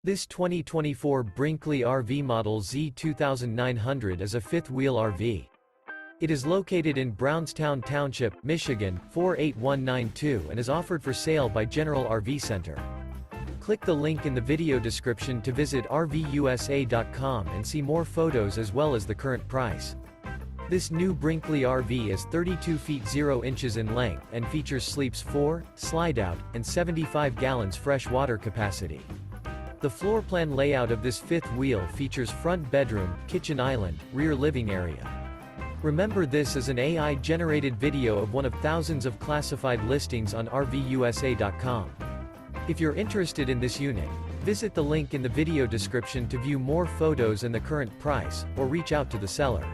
This 2024 Brinkley RV Model Z 2900 is a fifth-wheel RV. It is located in Brownstown Township, Michigan, 48192 and is offered for sale by General RV Center. Click the link in the video description to visit RVUSA.com and see more photos as well as the current price. This new Brinkley RV is 32 feet 0 inches in length and features sleeps 4, slide-out, and 75 gallons fresh water capacity. The floor plan layout of this fifth wheel features front bedroom, kitchen island, rear living area. Remember, this is an AI-generated video of one of thousands of classified listings on RVUSA.com. If you're interested in this unit, visit the link in the video description to view more photos and the current price, or reach out to the seller.